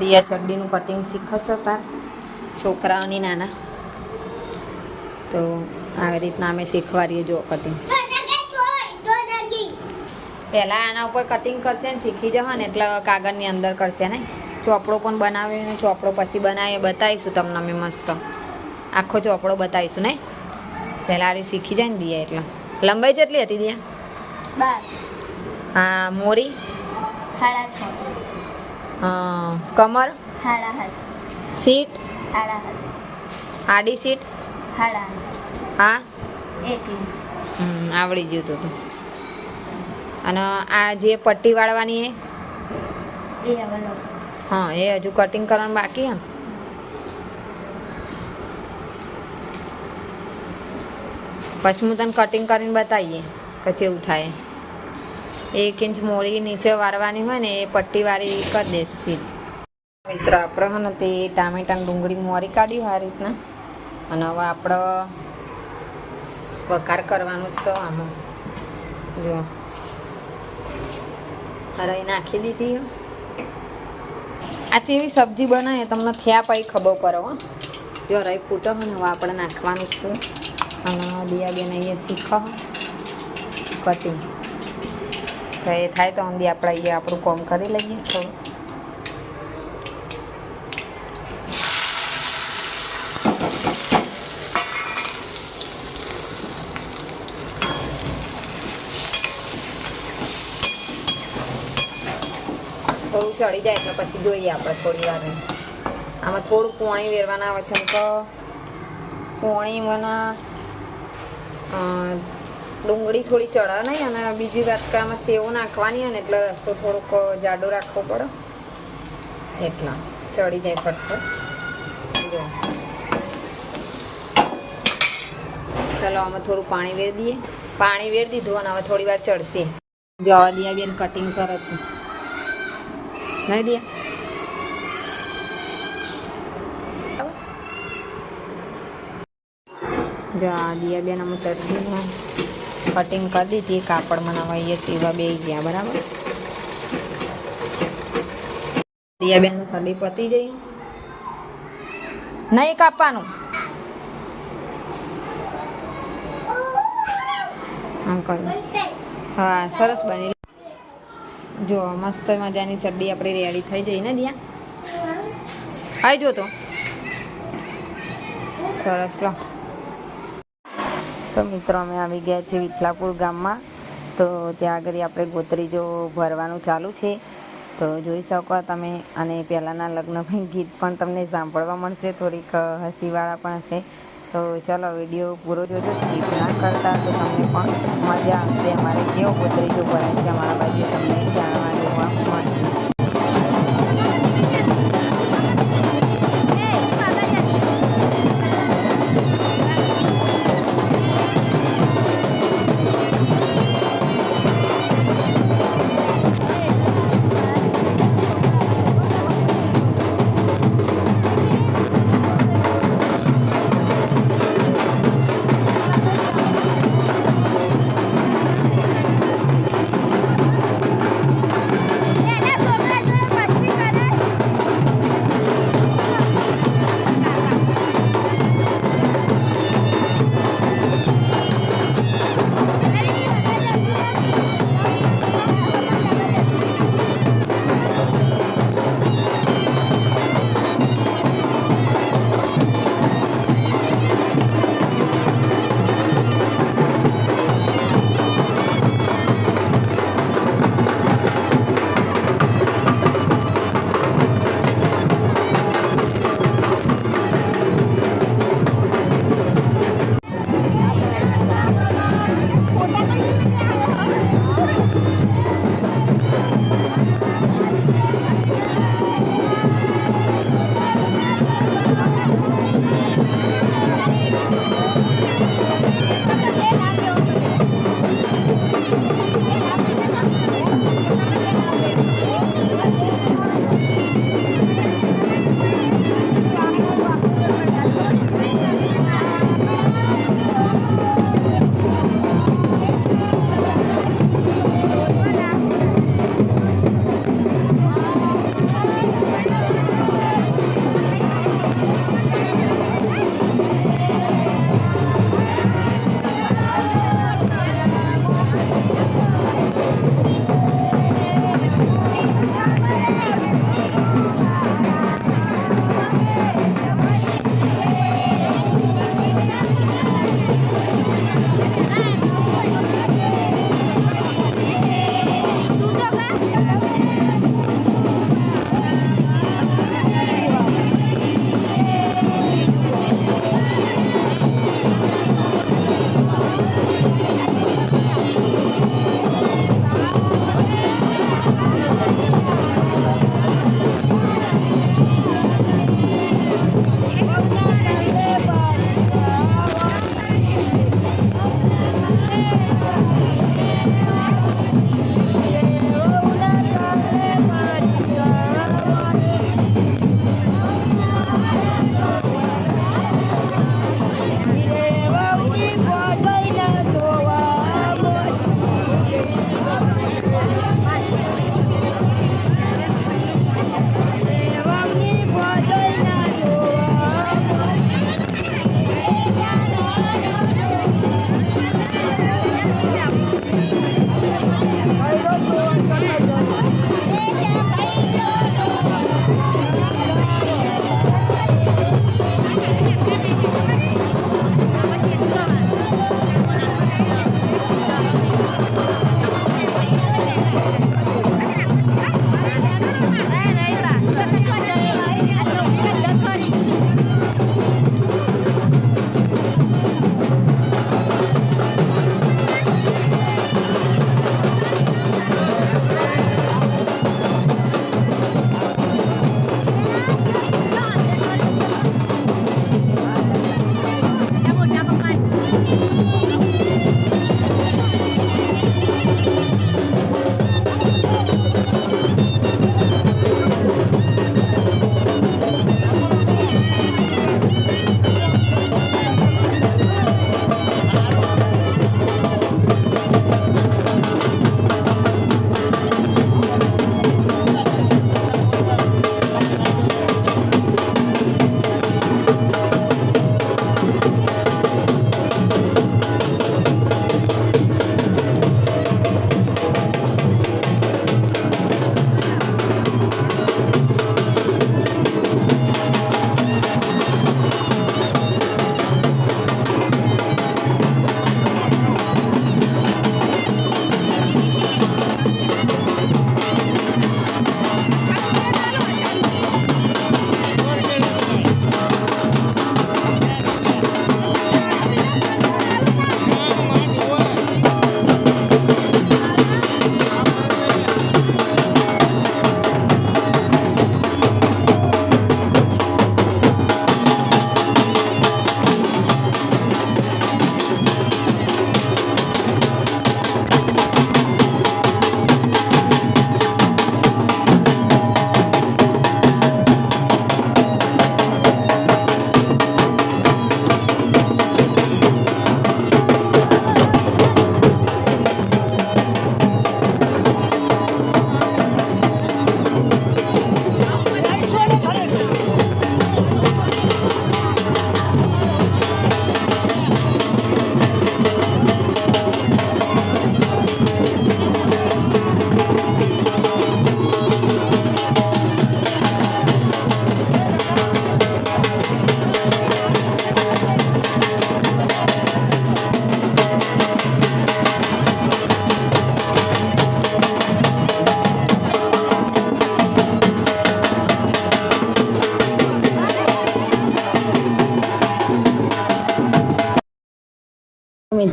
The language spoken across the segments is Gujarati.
દિયા ચડ્ડીનું કટિંગ શીખશો તાર છોકરાઓની નાના તો આવી રીતના અમે શીખવાડીએ જો કટિંગ પહેલાં આના ઉપર કટિંગ કરશે ને શીખી જશે ને એટલે કાગળની અંદર કરશે ને ચોપડો પણ બનાવ્યો ને ચોપડો પછી બનાવીએ બતાવીશું તમને અમે મસ્ત આખો ચોપડો બતાવીશું ને પહેલાં આ શીખી જાય ને દિયા એટલે લંબાઈ કેટલી હતી દિયા હા મોરી 6.5 કમર 7.5 સીટ 7.5 આડી સીટ 7.5 હા 1 ઇંચ આવડી ગયું તો અને આ જે પટ્ટી વાળવાની એ હા એ હજુ કટિંગ કરવાનું બાકી હે પછી હું તને કટિંગ કરીને બતાવીએ પછી એવું થાય 1 ઇંચ મોરી નીચે વાળવાની હોય ને એ પટ્ટી વાળી કરી દેશે મિત્ર આપણે હે ને તે ટામેટાની ડુંગળી મોરી કાઢ્યું આ રીતના અને હવે આપણે વઘાર કરવાનું છે આમાં જો હરાઈ નાખી દીધી આ જેવી સબ્જી બનાવીએ તમને થયા પછી ખબર પડે હો જો હરાઈ ફૂટો હોય ને હવે આપણે નાખવાનું છે અને દિયાબેન અહીંયા શીખો કટિંગ તો એ થાય તો અંદી આપણે અહીંયા આપણું કામ કરી લઈએ થોડું થોડું ચડી જાય એટલે પછી જોઈએ આપણે થોડી વાર આમાં થોડું પોણી વેરવાના આવે છે તો પોણી મને ડુંગળી થોડી ચડા નહીં અને બીજી વાત કે આમાં સેવ નાખવાની હોય ને એટલે રસ્તો થોડોક જાડો રાખવો પડે એટલા ચડી જાય ફટફટ જો ચલો આમાં થોડું પાણી વેરી દઈએ પાણી વેરી દીધું અને હવે થોડી વાર ચડશે જો આવા દિયાબેન કટિંગ કરે છે નહીં દિયા જો આ દિયાબેન અમે ચડડીને કટિંગ કરી દીધી કાપડ બનાવીએ સીવા બે ગયા બરાબર દિયાબેન ચડડી પતી જઈ નહીં કાપવાનું આમ કર હા સરસ બની જો મસ્ત મજાની ચડડી આપણી રેડી થઈ જઈ ને દિયા આવી જો તો સરસ લો તો મિત્રો અમે આવી ગયા છીએ વિઠલાપુર ગામમાં તો ત્યાં આગળ આપણે ગોત્રીજો ભરવાનું ચાલુ છે તો જોઈ શકો તમે અને પહેલાંના લગ્ન ગીત પણ તમને સાંભળવા મળશે થોડીક હસીવાળા પણ હશે તો ચાલો વિડીયો પૂરો જોજો સ્કીપ ના કરતા તો તમને પણ મજા આવશે અમારે કેવો ગોત્રીજો ભરાય છે અમારા બાજુ તમને જાણવા જોવા મળશે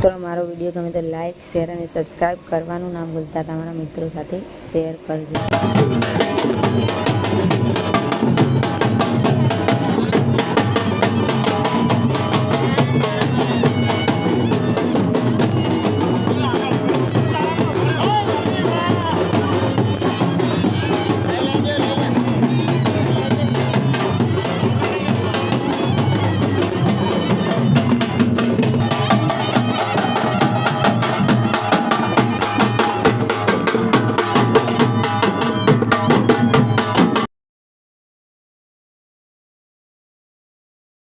મિત્રો મારો વિડીયો ગમે તો લાઈક શેર અને સબસ્ક્રાઈબ કરવાનું ના ભૂલતા તમારા મિત્રો સાથે શેર કરજો.